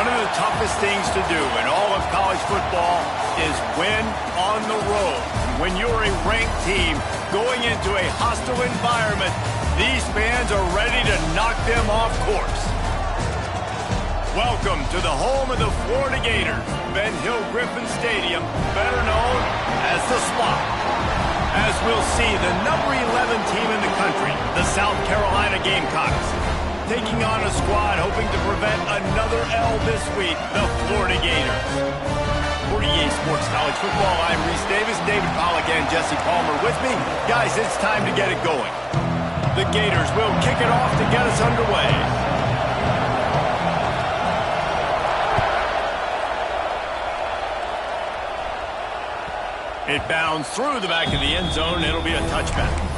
One of the toughest things to do in all of college football is win on the road. When you're a ranked team going into a hostile environment, these fans are ready to knock them off course. Welcome to the home of the Florida Gators, Ben Hill Griffin Stadium, better known as the Spot. As we'll see, the number 11 team in the country, the South Carolina Gamecocks, taking on a squad hoping to prevent another L this week, the Florida Gators. For EA Sports College Football, I'm Reese Davis, David Pollack, and Jesse Palmer with me. Guys, it's time to get it going. The Gators will kick it off to get us underway. It bounds through the back of the end zone. It'll be a touchback.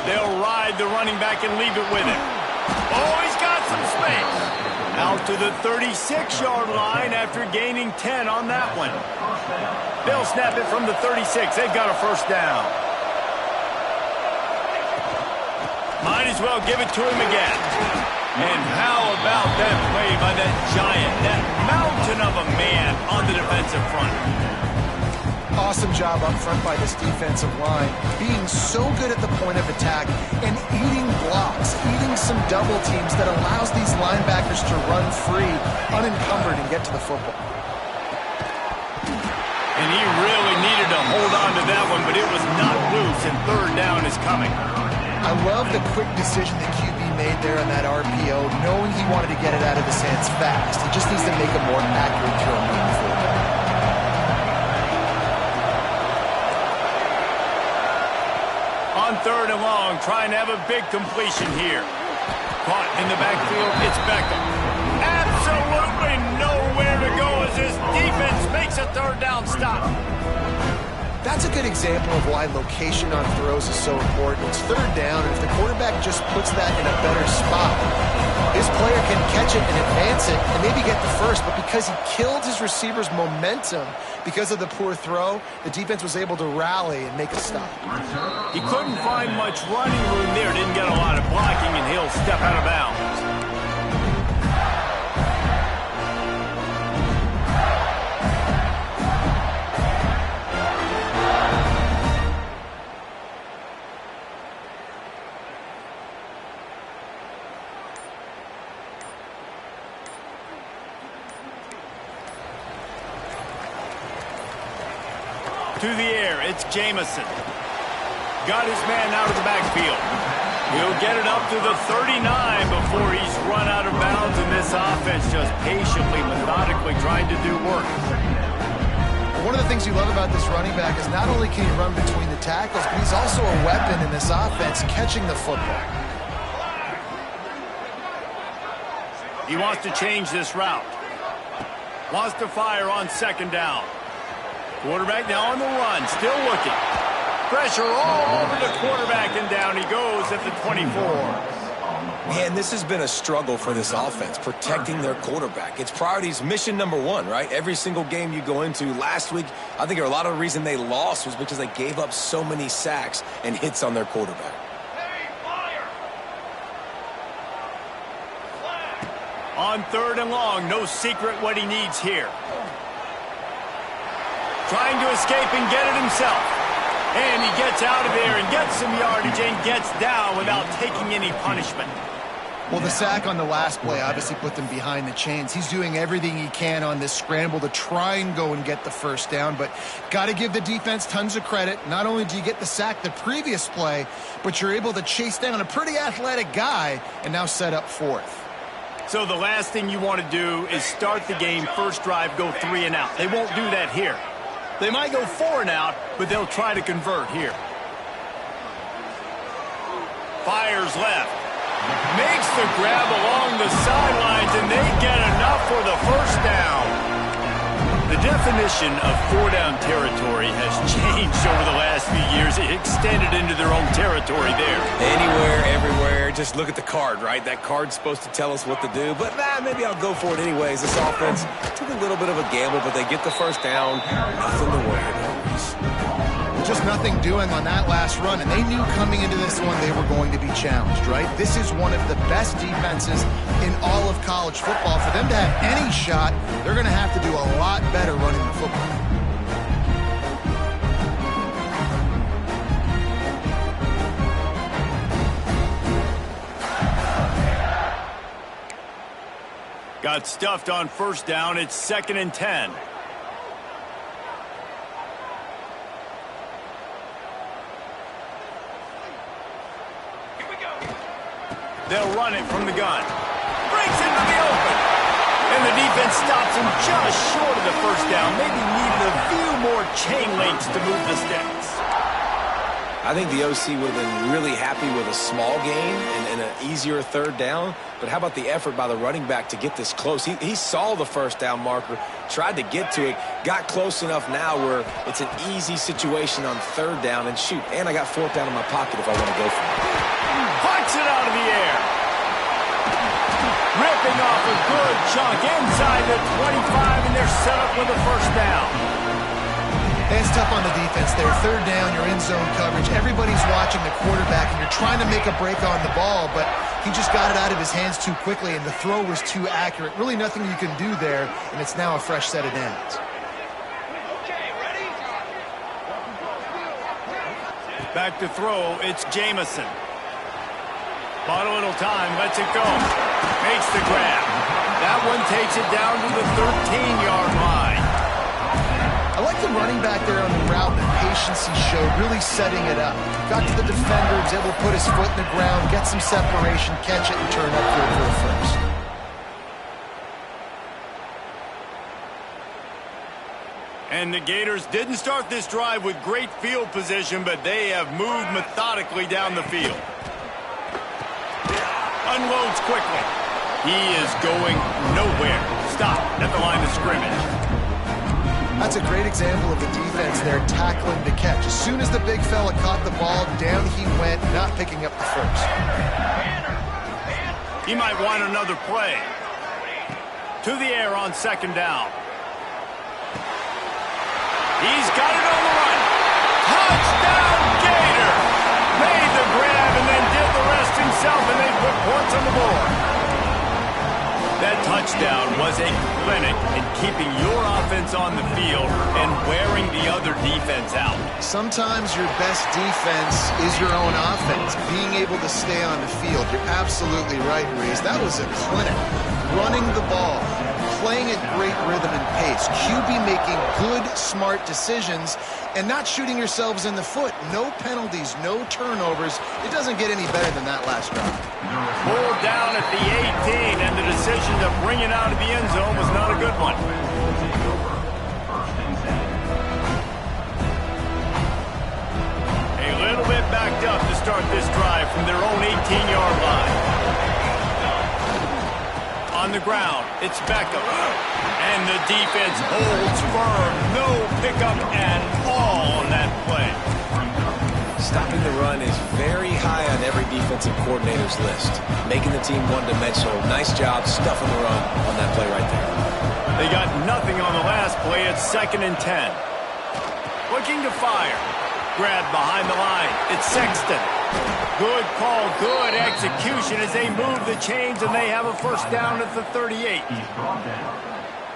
They'll ride the running back and leave it with him. Oh, he's got some space. Out to the 36-yard line after gaining 10 on that one. They'll snap it from the 36. They've got a first down. Might as well give it to him again. And how about that play by that giant, that mountain of a man on the defensive front? Awesome job up front by this defensive line, being so good at the point of attack and eating blocks, eating some double teams that allows these linebackers to run free, unencumbered, and get to the football. And he really needed to hold on to that one, but it was not loose, and third down is coming. I love the quick decision the QB made there on that RPO, knowing he wanted to get it out of his hands fast. He just needs to make a more accurate throw moving forward. On third and long, trying to have a big completion here. Caught in the backfield, it's Beckham. Absolutely nowhere to go as this defense makes a third down stop. That's a good example of why location on throws is so important. It's third down, and if the quarterback just puts that in a better spot, his player can catch it and advance it and maybe get the first, but because he killed his receiver's momentum because of the poor throw, the defense was able to rally and make a stop. He couldn't find much running room there, didn't get a lot of blocking, and he'll step out of bounds. To the air, it's Jamison. Got his man out of the backfield. He'll get it up to the 39 before he's run out of bounds, and this offense just patiently, methodically trying to do work. One of the things you love about this running back is not only can he run between the tackles, but he's also a weapon in this offense, catching the football. He wants to change this route. Wants to fire on second down. Quarterback now on the run, still looking. Pressure all over the quarterback, and down he goes at the 24. Man, this has been a struggle for this offense, protecting their quarterback. It's priorities, mission number one, right? Every single game you go into. Last week, I think a lot of the reason they lost was because they gave up so many sacks and hits on their quarterback. On third and long, no secret what he needs here. Trying to escape and get it himself. And he gets out of there and gets some yardage and gets down without taking any punishment. Well, the sack on the last play obviously put them behind the chains. He's doing everything he can on this scramble to try and go and get the first down, but got to give the defense tons of credit. Not only do you get the sack the previous play, but you're able to chase down a pretty athletic guy and now set up fourth. So the last thing you want to do is start the game, first drive, go 3 and out. They won't do that here. They might go 4 and out, but they'll try to convert here. Fires left. Makes the grab along the sidelines, and they get enough for the first down. The definition of four-down territory has changed over the last few years. It extended into their own territory there. Anywhere, everywhere, just look at the card, right? That card's supposed to tell us what to do, but maybe I'll go for it anyways. This offense took a little bit of a gamble, but they get the first down. Nothing to worry about. Just nothing doing on that last run, and they knew coming into this one they were going to be challenged, right? This is one of the best defenses in all of college football. For them to have any shot, they're going to have to do a lot better running the football. Got stuffed on first down. It's 2nd and 10. They'll run it from the gun. Breaks into the open. And the defense stops him just short of the first down. Maybe needed a few more chain links to move the sticks. I think the OC would have been really happy with a small gain and an easier third down. But how about the effort by the running back to get this close? He saw the first down marker, tried to get to it, got close enough now where it's an easy situation on third down. And shoot, and I got fourth down in my pocket if I want to go for it. Punts it out of the air. Ripping off a good chunk inside the 25, and they're set up with a first down. It's tough on the defense there. Third down, you're in zone coverage. Everybody's watching the quarterback, and you're trying to make a break on the ball, but he just got it out of his hands too quickly, and the throw was too accurate. Really nothing you can do there, and it's now a fresh set of downs. Back to throw, it's Jamison. Bought a little time, lets it go. Makes the grab. That one takes it down to the 13-yard line. I like the running back there on the route and the patience he showed, really setting it up. Got to the defender, was able to put his foot in the ground, get some separation, catch it, and turn upfield for the first. And the Gators didn't start this drive with great field position, but they have moved methodically down the field. Unloads quickly. He is going nowhere. Stop at the line of scrimmage. That's a great example of the defense there tackling the catch. As soon as the big fella caught the ball, down he went, not picking up the first. He might want another play. To the air on second down. He's got it on the run. Touchdown, Gator! Made the grab and then did the rest himself, and they put points on the board. That touchdown was a clinic in keeping your offense on the field and wearing the other defense out. Sometimes your best defense is your own offense, being able to stay on the field. You're absolutely right, Reese. That was a clinic. Running the ball, playing at great rhythm and pace, QB making good, smart decisions, and not shooting yourselves in the foot. No penalties, no turnovers. It doesn't get any better than that last drive. Pulled down at the 18, and the decision to bring it out of the end zone was not a good one. A little bit backed up to start this drive from their own 18-yard line. On the ground, it's Beckham. And the defense holds firm. No pickup at all on that play. Stopping the run is very high on every defensive coordinator's list. Making the team one-dimensional. Nice job stuffing the run on that play right there. They got nothing on the last play. It's 2nd and 10. Looking to fire. Grabbed behind the line. It's Sexton. Good call, good execution as they move the chains, and they have a first down at the 38.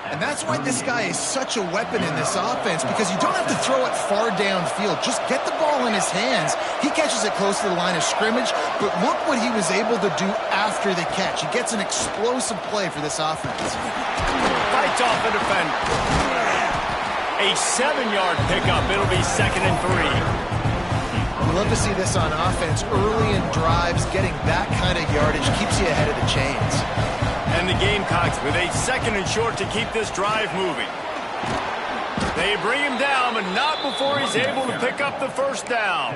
And that's why this guy is such a weapon in this offense, because you don't have to throw it far downfield. Just get the ball in his hands. He catches it close to the line of scrimmage, but look what he was able to do after the catch. He gets an explosive play for this offense. Fights off the defender. A 7-yard pickup. It'll be 2nd and 3. We love to see this on offense. Early in drives, getting that kind of yardage keeps you ahead of the chains. And the Gamecocks with a 2nd and short to keep this drive moving. They bring him down, but not before he's able to pick up the first down.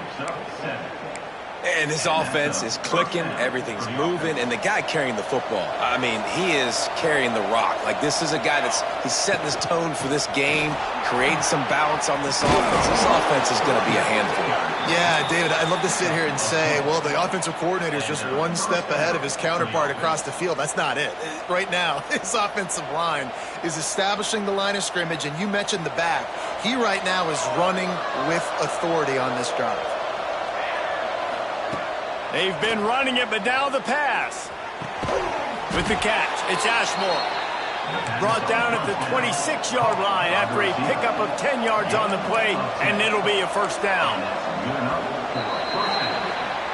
And this offense is clicking, everything's moving, and the guy carrying the football, I mean, he is carrying the rock. Like, this is a guy he's setting this tone for this game, creating some balance on this offense. This offense is going to be a handful. Yeah, David, I'd love to sit here and say, well, the offensive coordinator is just one step ahead of his counterpart across the field. That's not it. Right now, his offensive line is establishing the line of scrimmage, and you mentioned the back. He right now is running with authority on this drive. They've been running it, but now the pass. With the catch, it's Ashmore. Brought down at the 26-yard line after a pickup of 10 yards on the play, and it'll be a first down.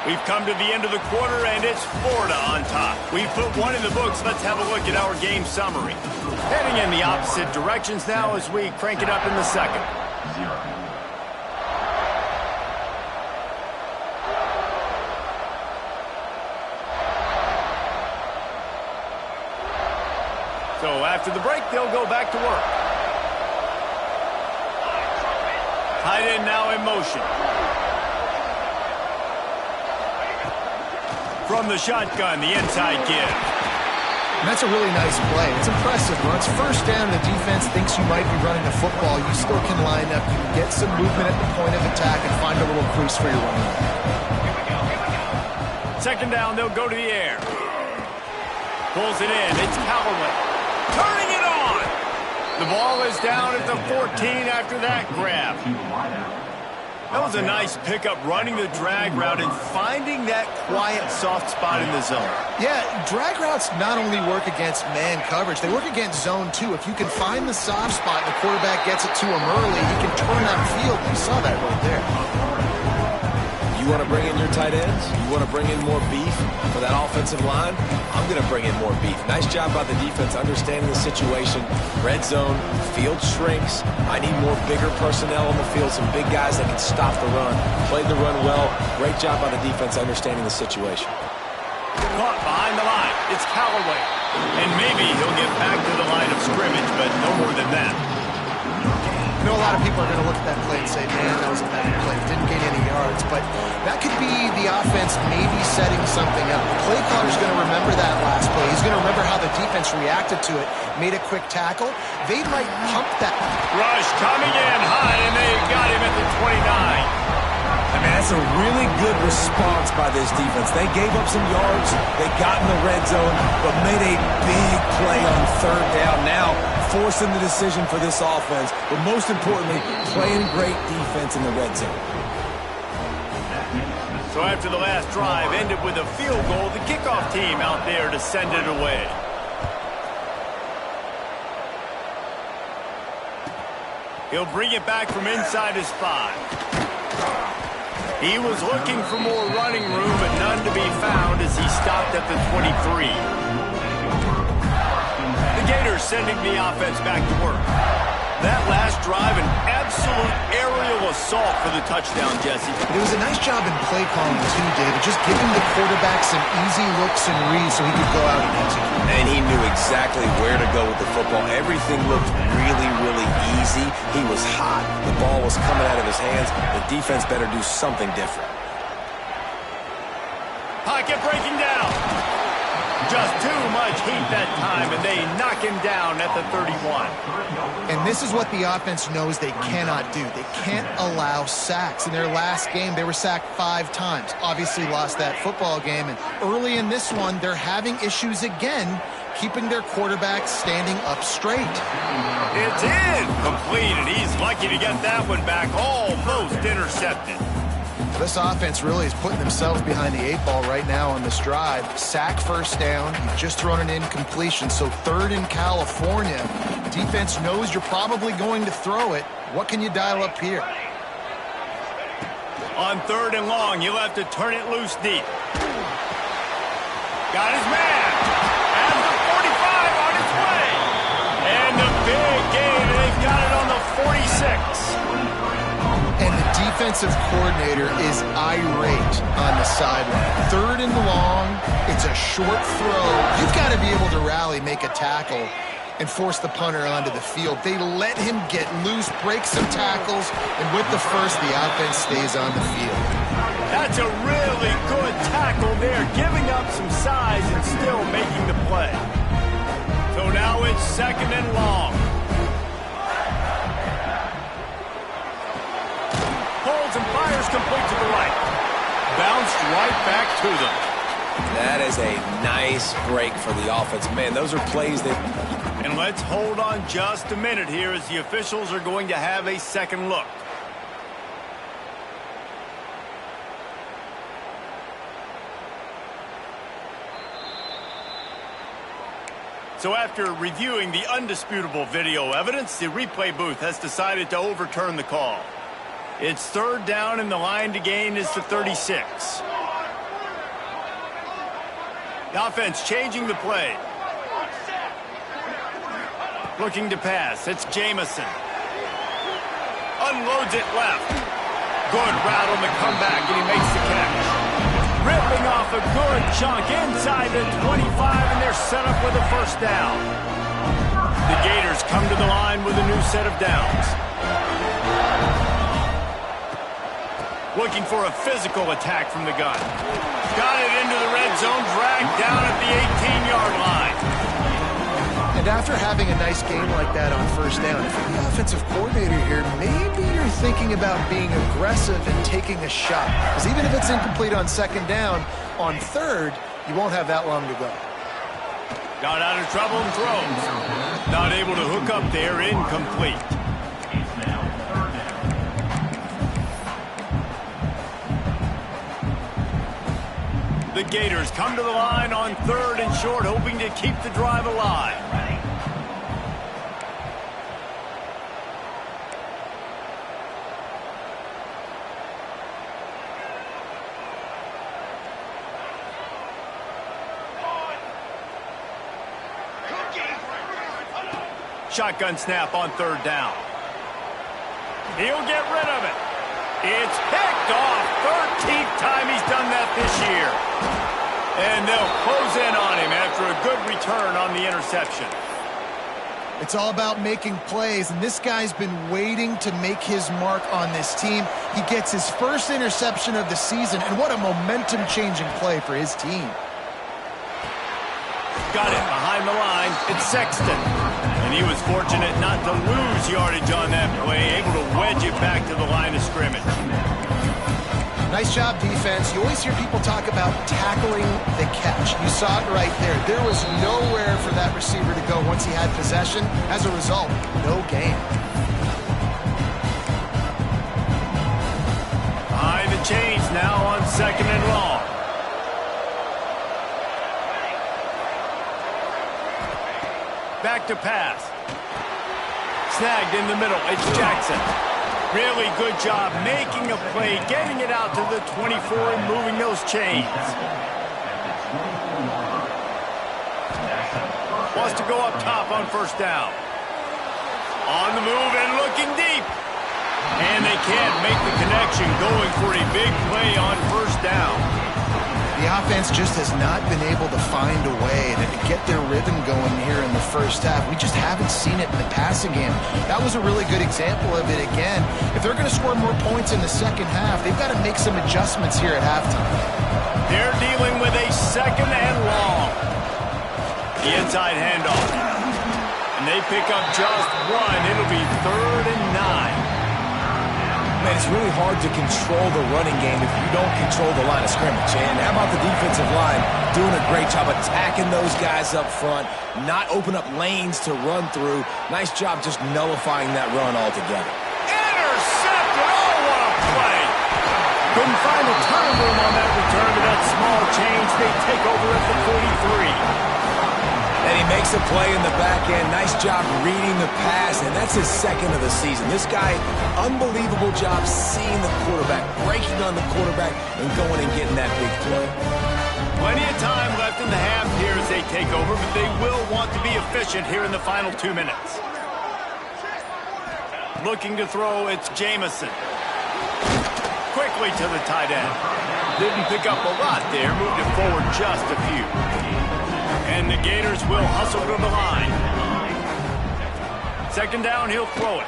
We've come to the end of the quarter, and it's Florida on top. We've put one in the books. Let's have a look at our game summary. Heading in the opposite directions now as we crank it up in the second. So after the break, they'll go back to work. Tight end now in motion. From the shotgun, the inside give. And that's a really nice play. It's impressive. When it's first down, the defense thinks you might be running the football. You still can line up. You can get some movement at the point of attack and find a little crease for your running. Second down, they'll go to the air. Pulls it in. It's Callaway. Turning it on. The ball is down at the 14 after that grab. That was a nice pickup, running the drag route and finding that quiet, soft spot in the zone. Yeah, drag routes not only work against man coverage, they work against zone too. If you can find the soft spot and the quarterback gets it to him early, he can turn upfield. You saw that right there. You want to bring in your tight ends? You want to bring in more beef for that offensive line? I'm going to bring in more beef. Nice job by the defense understanding the situation. Red zone, field shrinks. I need more bigger personnel on the field, some big guys that can stop the run. Played the run well. Great job by the defense understanding the situation. Caught behind the line. It's Callaway. And maybe he'll get back to the line of scrimmage, but no more than that. I know a lot of people are going to look at that play and say, man, that was a bad play. It didn't gain any yards. But that could be the offense maybe setting something up. The play caller's going to remember that last play. He's going to remember how the defense reacted to it, made a quick tackle. They might pump that. Rush coming in high, and they've got him at the 29. I mean, that's a really good response by this defense. They gave up some yards, they got in the red zone, but made a big play on third down. Now, forcing the decision for this offense, but most importantly, playing great defense in the red zone. So after the last drive ended with a field goal, the kickoff team out there to send it away. He'll bring it back from inside his 5. He was looking for more running room, but none to be found as he stopped at the 23. The Gators sending the offense back to work. That last drive, an absolute aerial assault for the touchdown, Jesse. It was a nice job in play calling too, David. Just giving the quarterback some easy looks and reads so he could go out and execute. And he knew exactly where to go with the football. Everything looked really, really easy. He was hot. The ball was coming out of his hands. The defense better do something different. Pocket breaking down. Just too much heat that time, and they knock him down at the 31. And this is what the offense knows they cannot do. They can't allow sacks. In their last game, they were sacked 5 times. Obviously lost that football game. And early in this one, they're having issues again, keeping their quarterback standing up straight. It's in. Completed. He's lucky to get that one back. Almost intercepted. This offense really is putting themselves behind the 8 ball right now on this drive. Sack first down. You've just thrown an incompletion. So 3rd in California. Defense knows you're probably going to throw it. What can you dial up here? On 3rd and long, you'll have to turn it loose deep. Got his man. And the 45 on its way. And a big gain. They've got it on the 46. And the defensive coordinator is irate on the sideline. 3rd and long, it's a short throw. You've got to be able to rally, make a tackle. and force the punter onto the field. They let him get loose, break some tackles, and with the first, the offense stays on the field. That's a really good tackle there, giving up some size and still making the play. So now it's 2nd and long. Pulls and fires complete to the right. Bounced right back to them. That is a nice break for the offense. Man, those are plays that... And let's hold on just a minute here as the officials are going to have a second look. So after reviewing the undisputable video evidence, the replay booth has decided to overturn the call. It's 3rd down and the line to gain is to 36. The offense changing the play. Looking to pass. It's Jamison. Unloads it left. Good route on the comeback, and he makes the catch. Ripping off a good chunk inside the 25, and they're set up with a 1st down. The Gators come to the line with a new set of downs. Looking for a physical attack from the gun. Got it into the red zone, dragged down at the 18-yard line. And after having a nice game like that on 1st down, if you're the offensive coordinator here, maybe you're thinking about being aggressive and taking a shot. Because even if it's incomplete on 2nd down, on 3rd, you won't have that long to go. Got out of trouble and throws. Not able to hook up there, incomplete. The Gators come to the line on 3rd and short, hoping to keep the drive alive. Shotgun snap on 3rd down. He'll get rid of it. It's picked off. 13th time he's done that this year. And they'll close in on him after a good return on the interception. It's all about making plays, and this guy's been waiting to make his mark on this team. He gets his 1st interception of the season, and what a momentum-changing play for his team. Got it behind the line. It's Sexton. And he was fortunate not to lose yardage on that play, able to wedge it back to the line of scrimmage. Nice job, defense. You always hear people talk about tackling the catch. You saw it right there. There was nowhere for that receiver to go once he had possession. As a result, no gain. Behind the chains now on 2nd and long. Back to pass. Snagged in the middle. It's Jackson. Really good job making a play, getting it out to the 24 and moving those chains. Wants to go up top on 1st down. On the move and looking deep. And they can't make the connection, going for a big play on 1st down. The offense just has not been able to find a way to get their rhythm going here in the 1st half. We just haven't seen it in the passing game. That was a really good example of it again. If they're going to score more points in the 2nd half, they've got to make some adjustments here at halftime. They're dealing with a 2nd and long. The inside handoff. And they pick up just 1. It'll be 3rd and 9. Man, it's really hard to control the running game if you don't control the line of scrimmage. And how about the defensive line doing a great job attacking those guys up front, not open up lanes to run through. Nice job just nullifying that run altogether. Intercepted! Oh, what a play! Couldn't find a ton of room on that return to that small change. They take over at the 43. And he makes a play in the back end. Nice job reading the pass, and that's his 2nd of the season. This guy, unbelievable job seeing the quarterback, breaking on the quarterback, and going and getting that big play. Plenty of time left in the half here as they take over, but they will want to be efficient here in the final 2 minutes. Looking to throw, it's Jamison. Quickly to the tight end. Didn't pick up a lot there, moved it forward just a few. And the Gators will hustle to the line. Second down, he'll throw it.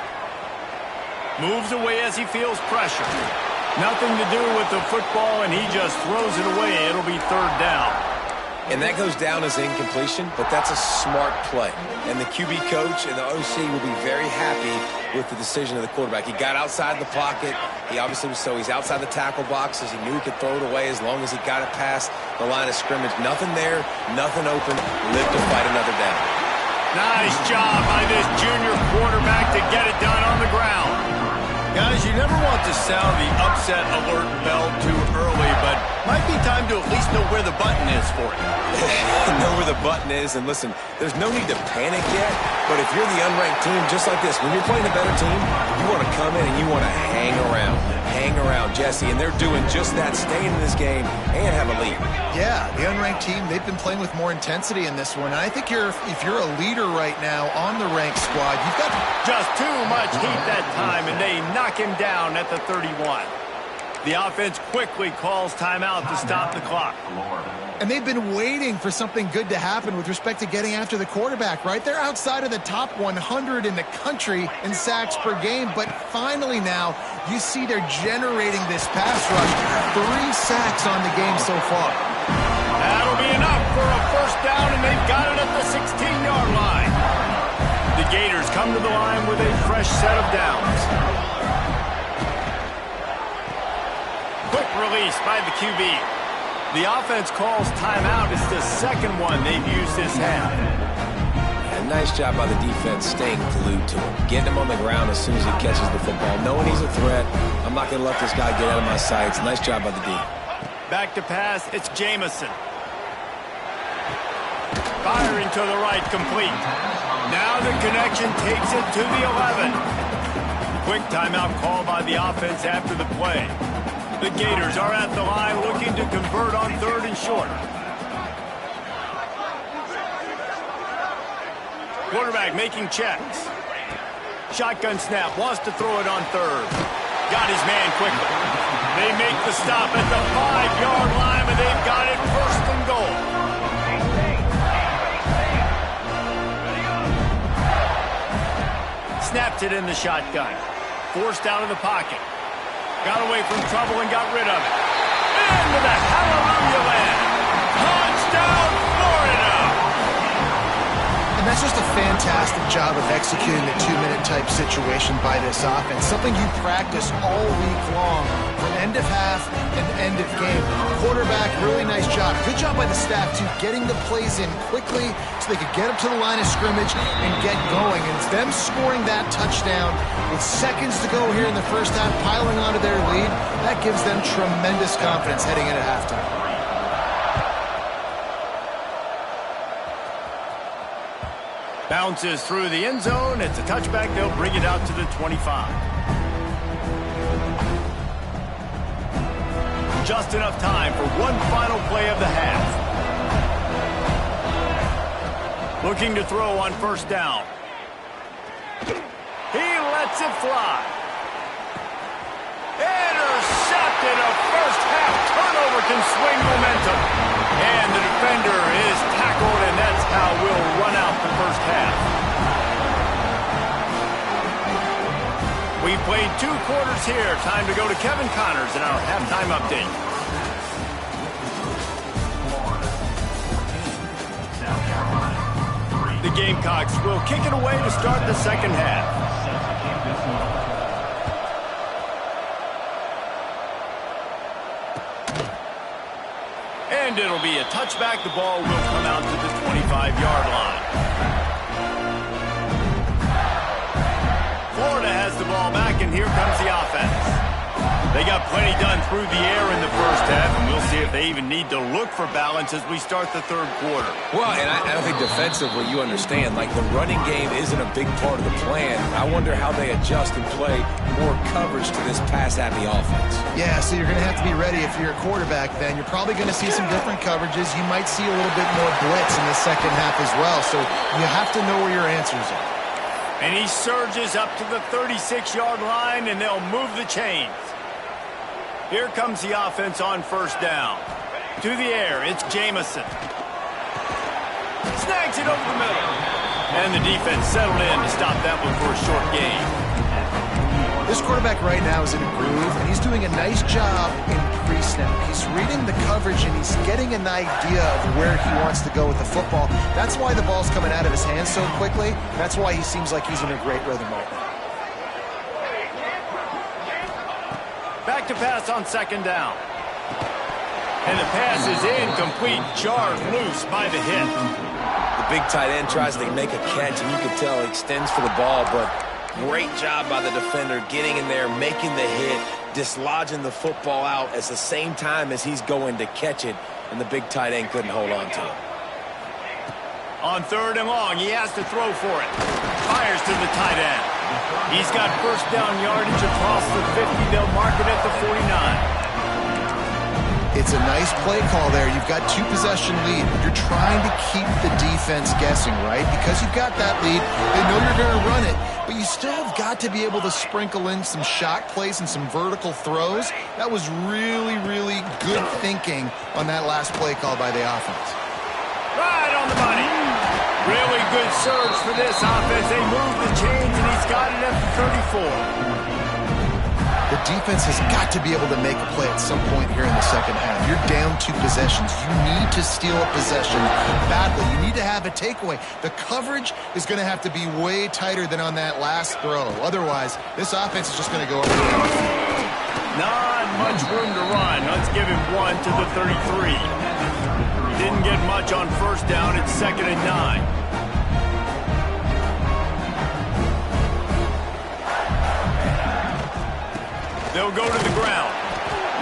Moves away as he feels pressure. Nothing to do with the football, and he just throws it away. It'll be third down. And that goes down as incompletion, but that's a smart play. And the QB coach and the OC will be very happy with the decision of the quarterback. He got outside the pocket. He obviously was he's outside the tackle boxes. He knew he could throw it away as long as he got it past the line of scrimmage. Nothing there, nothing open. Live to fight another down. Nice job by this junior quarterback to get it done on the ground. Guys, you never want to sound the upset alert bell too early, but might be time to at least know where the button is for it. Know where the button is, and listen, there's no need to panic yet, but if you're the unranked team, just like this, when you're playing a better team, you want to come in and you want to hang around Jesse, and they're doing just that, staying in this game and have a lead. Yeah, the unranked team, they've been playing with more intensity in this one. And I think if you're a leader right now on the ranked squad, you've got just too much heat that time, and they knock him down at the 31. The offense quickly calls timeout to stop the clock. And they've been waiting for something good to happen with respect to getting after the quarterback, right? They're outside of the top 100 in the country in sacks per game, but finally now you see they're generating this pass rush. 3 sacks on the game so far. That'll be enough for a first down, and they've got it at the 16-yard line. The Gators come to the line with a fresh set of downs. Quick release by the QB. The offense calls timeout. It's the second one they've used this half. Yeah, nice job by the defense staying glued to him. Getting him on the ground as soon as he catches the football. Knowing he's a threat, I'm not going to let this guy get out of my sights. Nice job by the D. Back to pass, it's Jamison. Firing to the right, complete. Now the connection takes it to the 11. Quick timeout call by the offense after the play. The Gators are at the line looking to convert on third and short. Quarterback making checks. Shotgun snap, wants to throw it on third. Got his man quickly. They make the stop at the 5-yard line, and they've got it first and goal. Snapped it in the shotgun. Forced out of the pocket. Got away from trouble and got rid of it. Into the hallelujah land. Touchdown, Florida! And that's just a fantastic job of executing the 2-minute type situation by this offense. Something you practice all week long from end of half and end of game. Quarterback, really nice job. Good job by the staff, too, getting the plays in quickly so they could get up to the line of scrimmage and get going. And it's them scoring that touchdown with seconds to go here in the first half, piling onto their lead. That gives them tremendous confidence heading into halftime. Bounces through the end zone. It's a touchback. They'll bring it out to the 25. Just enough time for one final play of the half. Looking to throw on first down. He lets it fly. Intercepted. A first half turnover can swing momentum. And the defender is tackled, and that's how we'll run out the first half. We've played 2 quarters here. Time to go to Kevin Connors in our halftime update. The Gamecocks will kick it away to start the second half. And it'll be a touchback. The ball will come out to the 25-yard line. Florida has the ball back, and here comes the offense. They got plenty done through the air in the first half, and we'll see if they even need to look for balance as we start the third quarter. Well, and I think defensively, you understand, like the running game isn't a big part of the plan. I wonder how they adjust and play more coverage to this pass-happy offense. Yeah, so you're going to have to be ready if you're a quarterback then. You're probably going to see some different coverages. You might see a little bit more blitz in the second half as well, so you have to know where your answers are. And he surges up to the 36-yard line, and they'll move the chains. Here comes the offense on first down. To the air, it's Jamison. Snags it over the middle. And the defense settled in to stop that one for a short gain. This quarterback right now is in a groove, and he's doing a nice job in pre-snap. He's reading the coverage, and he's getting an idea of where he wants to go with the football. That's why the ball's coming out of his hands so quickly. That's why he seems like he's in a great rhythm right now. Back to pass on second down. And the pass is incomplete, jarred loose by the hit. The big tight end tries to make a catch, and you can tell he extends for the ball, but great job by the defender getting in there, making the hit, dislodging the football out at the same time as he's going to catch it, and the big tight end couldn't hold on to it. On third and long, he has to throw for it. Fires to the tight end. He's got first down yardage across the 50. They'll mark it at the 49. It's a nice play call there. You've got 2-possession lead. You're trying to keep the defense guessing, right? Because you've got that lead, they know you're going to run it, but you still have got to be able to sprinkle in some shot plays and some vertical throws. That was really, really good thinking on that last play call by the offense. Right on the money. Really good surge for this offense. They move the chains, and he's got it at the 34. The defense has got to be able to make a play at some point here in the second half. You're down 2 possessions. You need to steal a possession badly. You need to have a takeaway. The coverage is going to have to be way tighter than on that last throw. Otherwise, this offense is just going to go up and down the field. Not much room to run. Let's give him 1 to the 33. He didn't get much on first down. It's 2nd and 9. They'll go to the ground.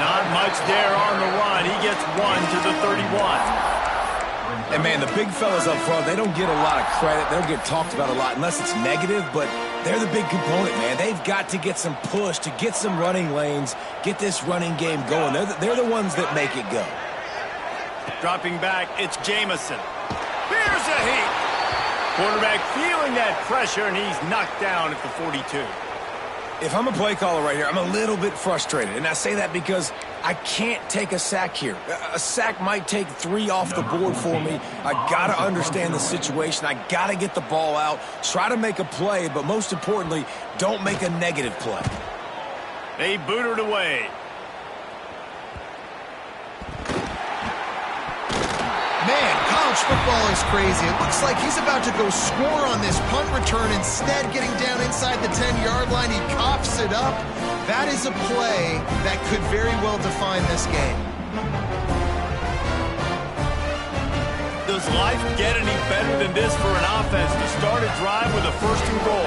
Not much there on the run. He gets 1 to the 31. And, man, the big fellas up front, they don't get a lot of credit. They don't get talked about a lot unless it's negative, but they're the big component, man. They've got to get some push, to get some running lanes, get this running game going. They're the ones that make it go. Dropping back, it's Jamison. Here's a heat. Quarterback feeling that pressure, and he's knocked down at the 42. If I'm a play caller right here, I'm a little bit frustrated. And I say that because I can't take a sack here. A sack might take 3 off the board for me. I got to understand the situation. I got to get the ball out, try to make a play, but most importantly, don't make a negative play. They boot it away. Man, college football is crazy. It looks like he's about to go score on this punt return. Instead, getting down inside the 10-yard line, he coughs it up. That is a play that could very well define this game. Does life get any better than this for an offense to start a drive with a 1st and goal?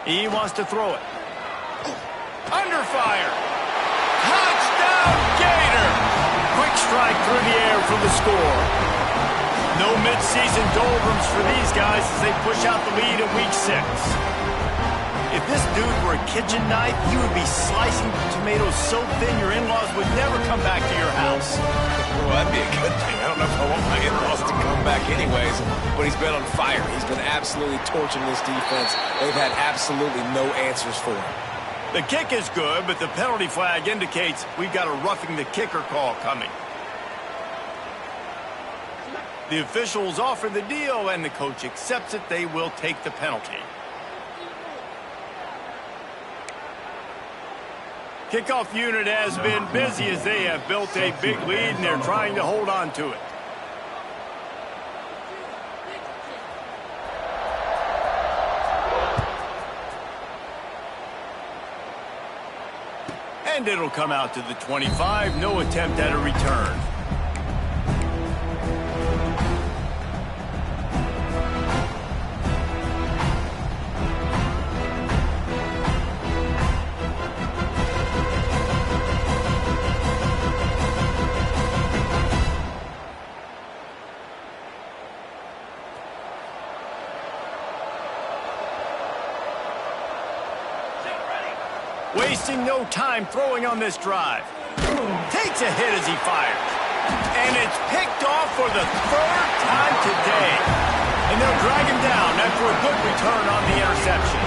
He wants to throw it. Under fire. Touchdown, Gator! Quick strike through the air for the score. No midseason doldrums for these guys as they push out the lead in Week 6. If this dude were a kitchen knife, he would be slicing tomatoes so thin your in-laws would never come back to your house. Well, that'd be a good thing. I don't know if I want my in-laws to come back anyways, but he's been on fire. He's been absolutely torching this defense. They've had absolutely no answers for him. The kick is good, but the penalty flag indicates we've got a roughing the kicker call coming. The officials offer the deal, and the coach accepts it. They will take the penalty. Kickoff unit has been busy as they have built a big lead, and they're trying to hold on to it. And it'll come out to the 25. No attempt at a return. Wasting no time throwing on this drive. Takes a hit as he fires. And it's picked off for the 3rd time today. And they'll drag him down after a good return on the interception.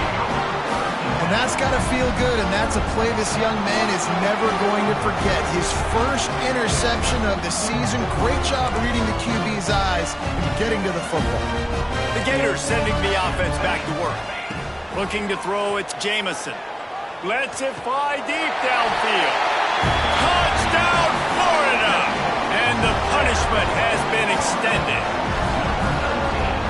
And that's got to feel good, and that's a play this young man is never going to forget. His first interception of the season. Great job reading the QB's eyes and getting to the football. The Gators sending the offense back to work. Looking to throw, it's Jamison. Lets it fly deep downfield. Touchdown, Florida! And the punishment has been extended.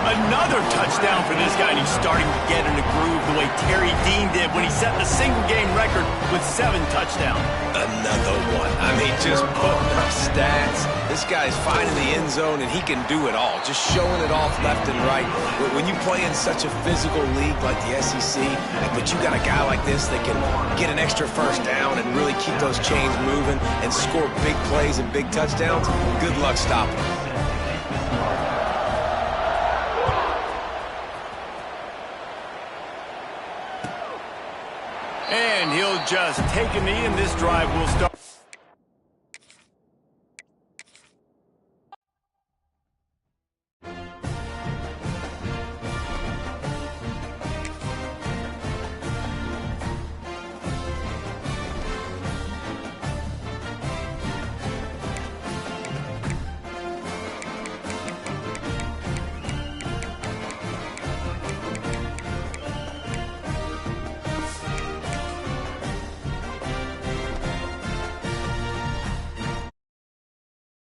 Another touchdown for this guy, and he's starting to get in the groove the way Terry Dean did when he set the single-game record with 7 touchdowns. Another one. I mean, just putting up stats. This guy's finding the end zone, and he can do it all, just showing it off left and right. When you play in such a physical league like the SEC, but you got a guy like this that can get an extra first down and really keep those chains moving and score big plays and big touchdowns, good luck stopping him. And he'll just take a knee, and this drive will start.